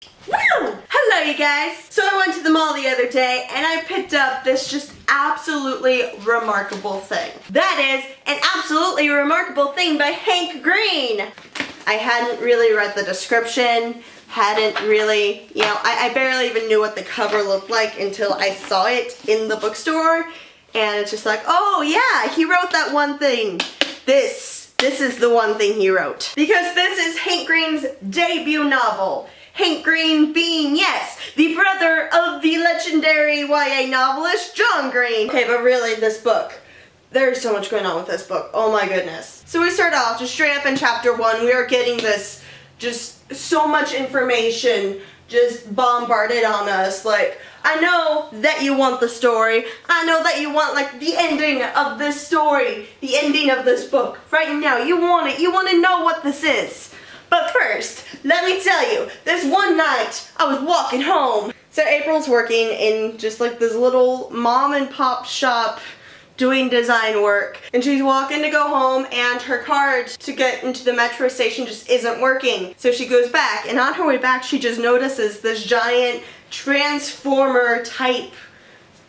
Hello you guys! So I went to the mall the other day and I picked up this just absolutely remarkable thing. That is an absolutely remarkable thing by Hank Green. I hadn't really read the description, I barely even knew what the cover looked like until I saw it in the bookstore, and it's just like, oh yeah, he wrote that one thing. This is the one thing he wrote. Because this is Hank Green's debut novel. Hank Green being, yes, the brother of the legendary YA novelist John Green. Okay, but really, this book, there's so much going on with this book. Oh my goodness. So we start off just straight up in chapter 1. We are getting this, just so much information just bombarded on us. Like, I know that you want the story. I know that you want, like, the ending of this story, the ending of this book. Right now, you want it. You want to know what this is. But first, let me tell you, this one night, I was walking home. So April's working in just like this little mom and pop shop doing design work. And she's walking to go home and her card to get into the metro station just isn't working. So she goes back, and on her way back she just notices this giant transformer type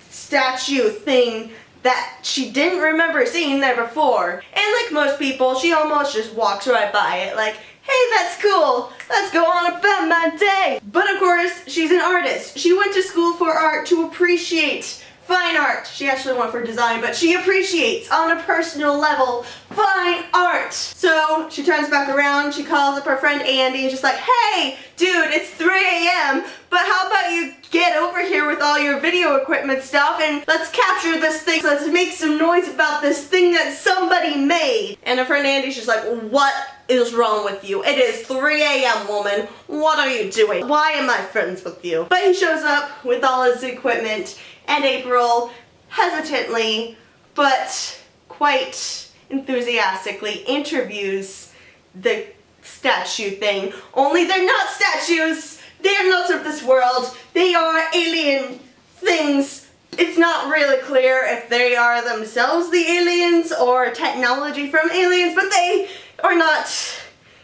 statue thing that she didn't remember seeing there before. And like most people, she almost just walks right by it like, hey, that's cool, let's go on about my day. But of course, she's an artist. She went to school for art to appreciate fine art. She actually went for design, but she appreciates, on a personal level, fine art. So she turns back around, she calls up her friend Andy, and she's like, hey, dude, it's 3 a.m., but how about you get over here with all your video equipment stuff and let's capture this thing, let's make some noise about this thing that somebody made. And her friend Andy's just like, what is wrong with you? It is 3 a.m., woman. What are you doing? Why am I friends with you? But he shows up with all his equipment, and April hesitantly, but quite enthusiastically, interviews the statue thing. Only they're not statues. They are not of this world. They are alien things. It's not really clear if they are themselves the aliens or technology from aliens, but they are not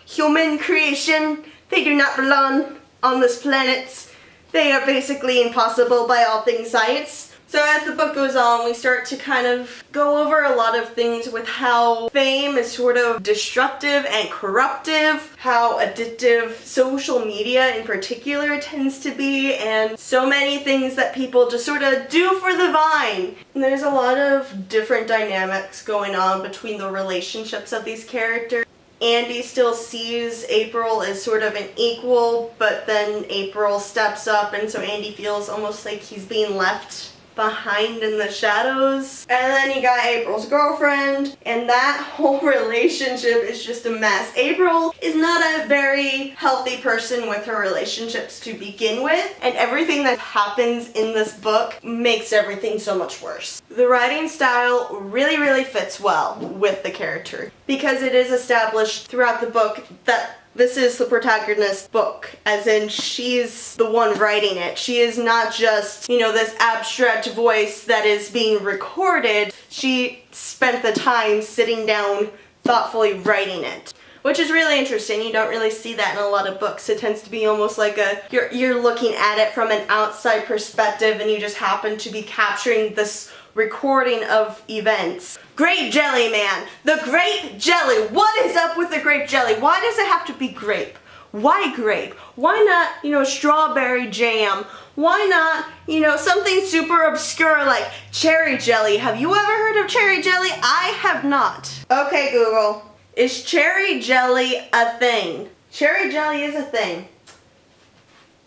human creation. They do not belong on this planet. They are basically impossible by all things science. So as the book goes on, we start to kind of go over a lot of things with how fame is sort of destructive and corruptive, how addictive social media in particular tends to be, and so many things that people just sort of do for the vine. And there's a lot of different dynamics going on between the relationships of these characters. Andy still sees April as sort of an equal, but then April steps up, and so Andy feels almost like he's being left behind in the shadows. And then you got April's girlfriend, and that whole relationship is just a mess. April is not a very healthy person with her relationships to begin with, and everything that happens in this book makes everything so much worse. The writing style really fits well with the character, because it is established throughout the book that this is the protagonist's book, as in she's the one writing it. She is not just, this abstract voice that is being recorded. She spent the time sitting down, thoughtfully writing it, which is really interesting. You don't really see that in a lot of books. It tends to be almost like you're looking at it from an outside perspective, and you just happen to be capturing this recording of events. Grape jelly, man. The grape jelly. What is up with the grape jelly? Why does it have to be grape? Why grape? Why not, strawberry jam? Why not, something super obscure like cherry jelly? Have you ever heard of cherry jelly? I have not. Okay, Google. Is cherry jelly a thing? Cherry jelly is a thing.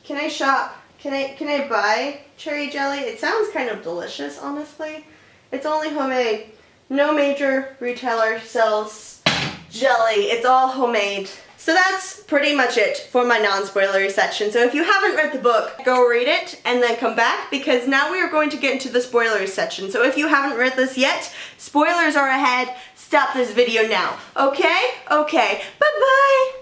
Can I shop? Can I buy cherry jelly? It sounds kind of delicious, honestly. It's only homemade. No major retailer sells jelly. It's all homemade. So that's pretty much it for my non-spoilery section. So if you haven't read the book, go read it and then come back, because now we are going to get into the spoilery section. So if you haven't read this yet, spoilers are ahead. Stop this video now. Okay? Okay. Bye-bye.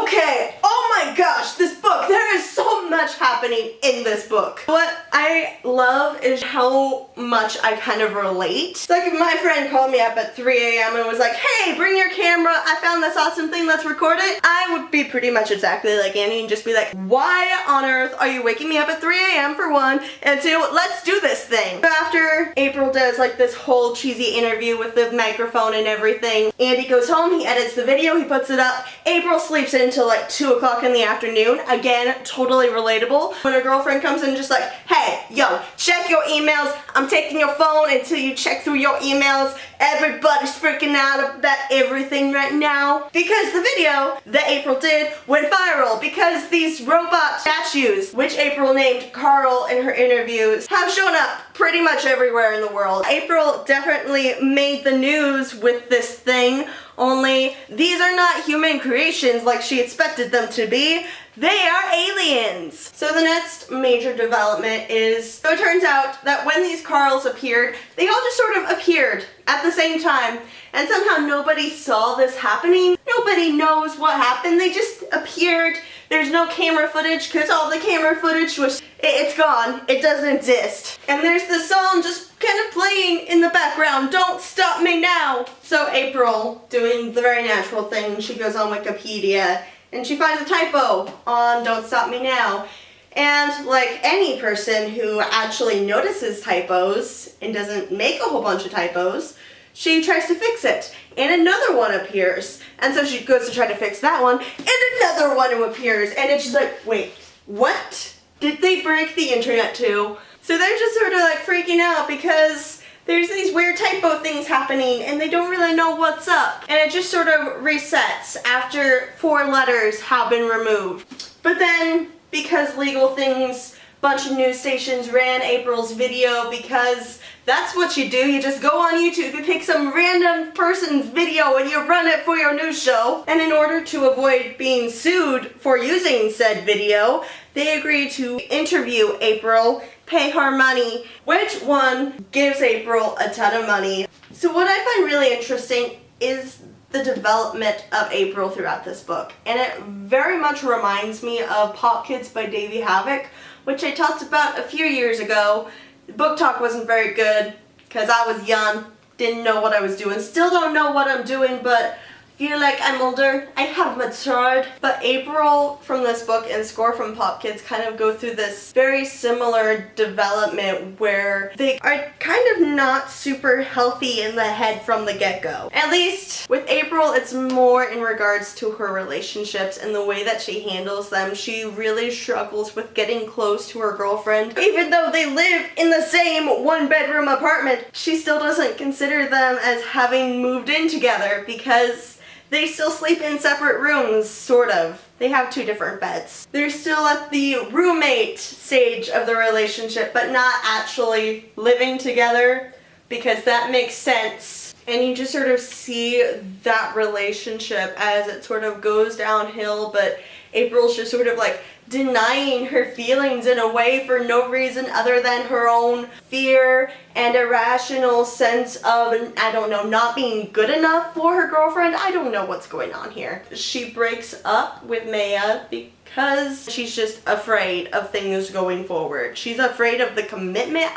Okay. Oh my gosh, this book. There is so much happening. happening in this book. What I love is how much I kind of relate. It's like if my friend called me up at 3 a.m. and was like, hey, bring your camera, I found this awesome thing, let's record it. I would be pretty much exactly like Annie and just be like, why on earth are you waking me up at 3 a.m. for one, and two, let's do this thing. So after April does like this whole cheesy interview with the microphone and everything, Andy goes home, he edits the video, he puts it up. April sleeps in until like 2 o'clock in the afternoon. Again, totally relatable. When her girlfriend comes in just like, hey, yo, check your emails. I'm taking your phone until you check through your emails. Everybody's freaking out about everything right now. Because the video that April did went viral. Because these robot statues, which April named Carl in her interviews, have shown up pretty much everywhere in the world. April definitely made the news with this thing, only these are not human creations like she expected them to be. They are aliens. So the next major development is, so it turns out that when these Carls appeared, they all just sort of appeared at the same time, and somehow nobody saw this happening. Nobody knows what happened. They just appeared. There's no camera footage because all the camera footage was, it's gone. It doesn't exist. And there's the song just kind of playing in the background, Don't Stop Me Now. So April, doing the very natural thing, she goes on Wikipedia and she finds a typo on Don't Stop Me Now. And like any person who actually notices typos and doesn't make a whole bunch of typos, she tries to fix it, and another one appears. And so she goes to try to fix that one, and another one appears, and it's just like, wait, what? Did they break the internet too? So they're just sort of like freaking out because there's these weird typo things happening, and they don't really know what's up. And it just sort of resets after 4 letters have been removed. But then, because legal things, bunch of news stations ran April's video because that's what you do. You just go on YouTube, you pick some random person's video and you run it for your news show. And in order to avoid being sued for using said video, they agreed to interview April, pay her money, which one gives April a ton of money. So what I find really interesting is the development of April throughout this book. And it very much reminds me of Pop Kids by Davey Havok, which I talked about a few years ago. Book talk wasn't very good because I was young, didn't know what I was doing, still don't know what I'm doing, but feel like I'm older. I have matured. But April from this book and Score from Pop Kids kind of go through this very similar development where they are kind of not super healthy in the head from the get-go. At least with April, it's more in regards to her relationships and the way that she handles them. She really struggles with getting close to her girlfriend. Even though they live in the same 1-bedroom apartment, she still doesn't consider them as having moved in together because they still sleep in separate rooms, sort of. They have 2 different beds. They're still at the roommate stage of the relationship, but not actually living together, because that makes sense. And you just sort of see that relationship as it sort of goes downhill, but April's just sort of like denying her feelings in a way for no reason other than her own fear and irrational sense of, I don't know, not being good enough for her girlfriend. I don't know what's going on here. She breaks up with Maya because she's just afraid of things going forward. She's afraid of the commitment.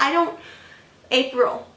April,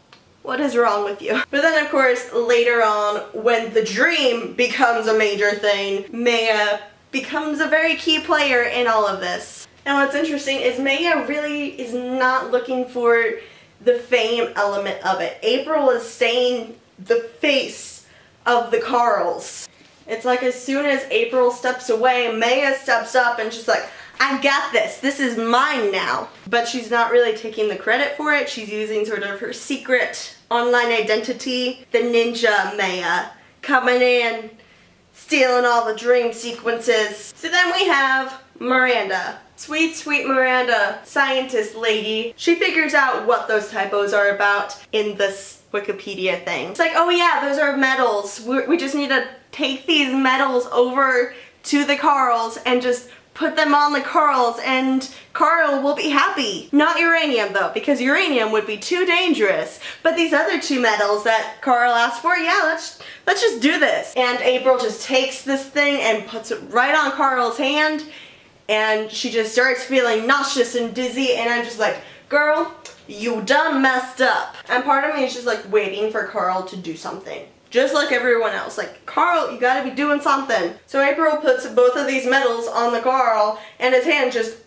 what is wrong with you? But then of course later on, when the dream becomes a major thing, Maya becomes a very key player in all of this. And what's interesting is Maya really is not looking for the fame element of it. April is staying the face of the Carls. It's like as soon as April steps away, Maya steps up and she's like, I got this. This is mine now. But she's not really taking the credit for it. She's using sort of her secret online identity, the ninja Maya, coming in, stealing all the dream sequences. So then we have Miranda. Sweet, sweet Miranda, scientist lady. She figures out what those typos are about in this Wikipedia thing. It's like, oh yeah, those are metals. We just need to take these metals over to the Carls and just put them on the Carls and Carl will be happy. Not uranium though, because uranium would be too dangerous. But these other 2 metals that Carl asked for, yeah, let's just do this. And April just takes this thing and puts it right on Carl's hand, and she just starts feeling nauseous and dizzy, and I'm just like, girl, you done messed up. And part of me is just like waiting for Carl to do something. Just like everyone else. Like, Carl, you gotta be doing something. So April puts both of these medals on the Carl, and his hand just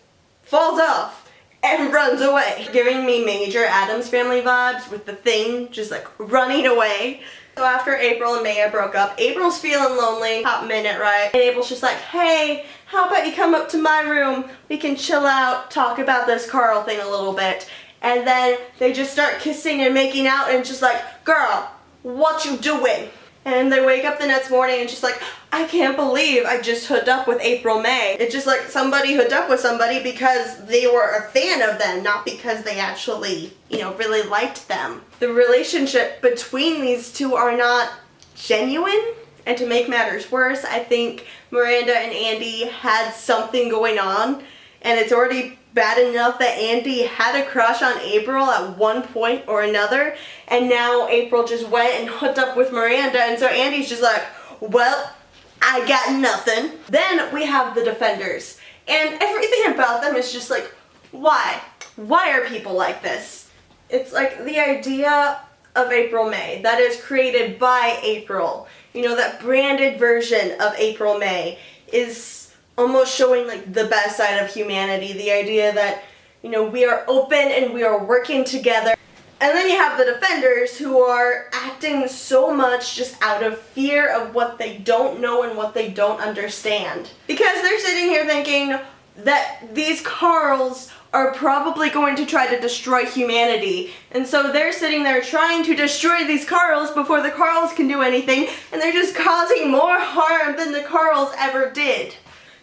falls off and runs away. Giving me major Addams Family vibes with the Thing just like running away. So after April and Maya broke up, April's feeling lonely, top minute, right? And April's just like, hey, how about you come up to my room? We can chill out, talk about this Carl thing a little bit. And then they just start kissing and making out, and just like, girl, what you doing? And they wake up the next morning and just like, I can't believe I just hooked up with April May. It's just like somebody hooked up with somebody because they were a fan of them, not because they actually, you know, really liked them. The relationship between these two are not genuine. And to make matters worse, I think Miranda and Andy had something going on, and it's already bad enough that Andy had a crush on April at one point or another, and now April just went and hooked up with Miranda, and so Andy's just like, well, I got nothing. Then we have the Defenders, and everything about them is just like, why? Why are people like this? It's like the idea of April May that is created by April, you know, that branded version of April May is almost showing like the best side of humanity, the idea that, you know, we are open and we are working together. And then you have the Defenders, who are acting so much just out of fear of what they don't know and what they don't understand. Because they're sitting here thinking that these Carls are probably going to try to destroy humanity. And so they're sitting there trying to destroy these Carls before the Carls can do anything, and they're just causing more harm than the Carls ever did.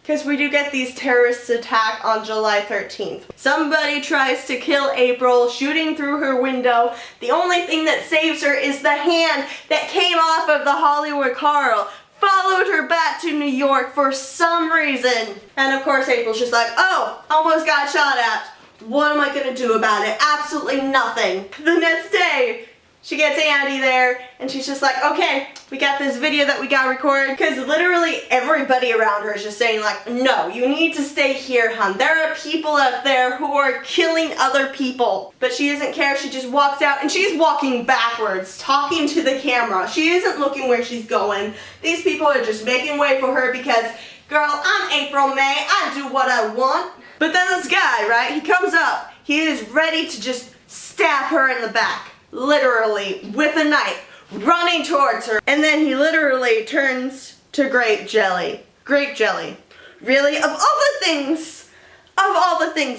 Because we do get these terrorist attack on July 13th. Somebody tries to kill April, shooting through her window. The only thing that saves her is the hand that came off of the Hollywood Carl. Followed her back to New York for some reason. And of course April's just like, oh, almost got shot at. What am I gonna do about it? Absolutely nothing. The next day, she gets Andy there, and she's just like, okay, we got this video that we got recorded, because literally everybody around her is just saying like, no, you need to stay here, hon. There are people out there who are killing other people. But she doesn't care, she just walks out, and she's walking backwards, talking to the camera. She isn't looking where she's going. These people are just making way for her because, girl, I'm April May, I do what I want. But then this guy, right, he comes up, he is ready to just stab her in the back. Literally, with a knife, running towards her. And then he literally turns to grape jelly. Grape jelly. Really? Of all the things,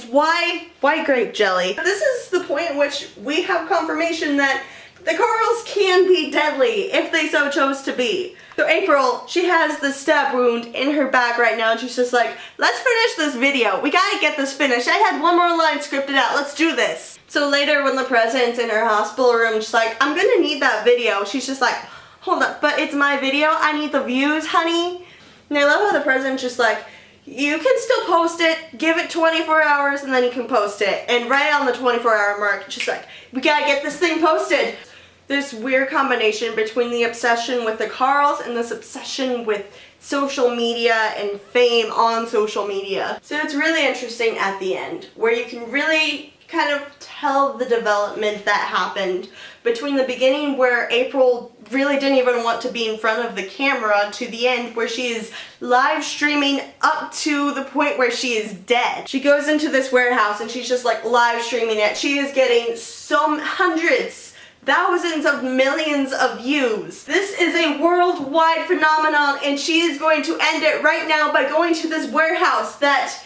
why grape jelly? This is the point at which we have confirmation that the Carls can be deadly if they so chose to be. So April, she has the stab wound in her back right now, and she's just like, let's finish this video. We gotta get this finished. I had one more line scripted out. Let's do this. So later when the president's in her hospital room, she's like, I'm gonna need that video. She's just like, hold up, but it's my video. I need the views, honey. And I love how the president's just like, you can still post it, give it 24 hours, and then you can post it. And right on the 24-hour mark, she's like, we gotta get this thing posted. This weird combination between the obsession with the Carls and this obsession with social media and fame on social media. So it's really interesting at the end, where you can really kind of tell the development that happened between the beginning where April really didn't even want to be in front of the camera to the end where she is live streaming up to the point where she is dead. She goes into this warehouse and she's just like live streaming it. She is getting some hundreds, thousands of millions of views. This is a worldwide phenomenon, and she is going to end it right now by going to this warehouse that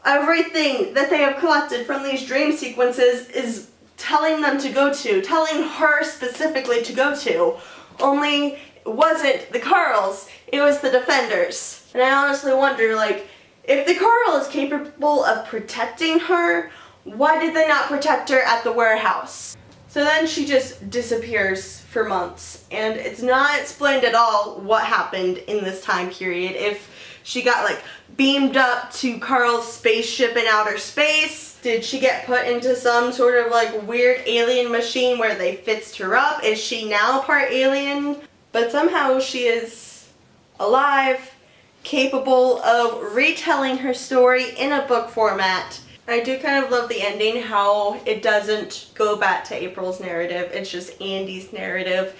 everything that they have collected from these dream sequences is telling them to go to, telling her specifically to go to. Only it wasn't the Carls, it was the Defenders. And I honestly wonder, like, if the Carl is capable of protecting her, why did they not protect her at the warehouse? So then she just disappears for months, and it's not explained at all what happened in this time period. If she got like beamed up to Carl's spaceship in outer space, did she get put into some sort of like weird alien machine where they fixed her up? Is she now part alien? But somehow she is alive capable of retelling her story in a book format. I do kind of love the ending, how it doesn't go back to April's narrative, it's just Andy's narrative,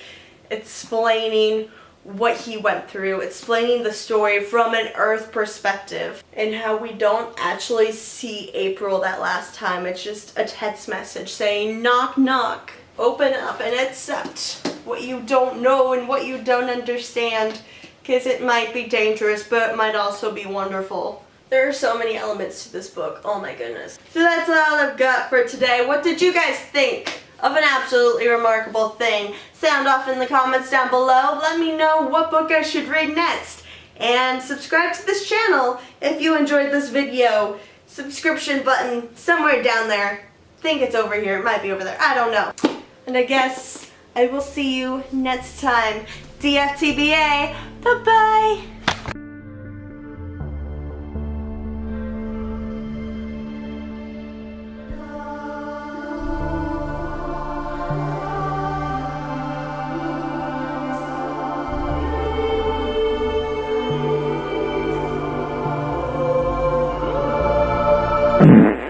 explaining what he went through, explaining the story from an Earth perspective, and how we don't actually see April that last time. It's just a text message saying, knock knock, open up and accept what you don't know and what you don't understand, because it might be dangerous, but it might also be wonderful. There are so many elements to this book, oh my goodness. So that's all I've got for today. What did you guys think of An Absolutely Remarkable Thing? Sound off in the comments down below. Let me know what book I should read next. And subscribe to this channel if you enjoyed this video. Subscription button somewhere down there. I think it's over here. It might be over there. I don't know. And I guess I will see you next time. DFTBA. Bye-bye. Mm-hmm.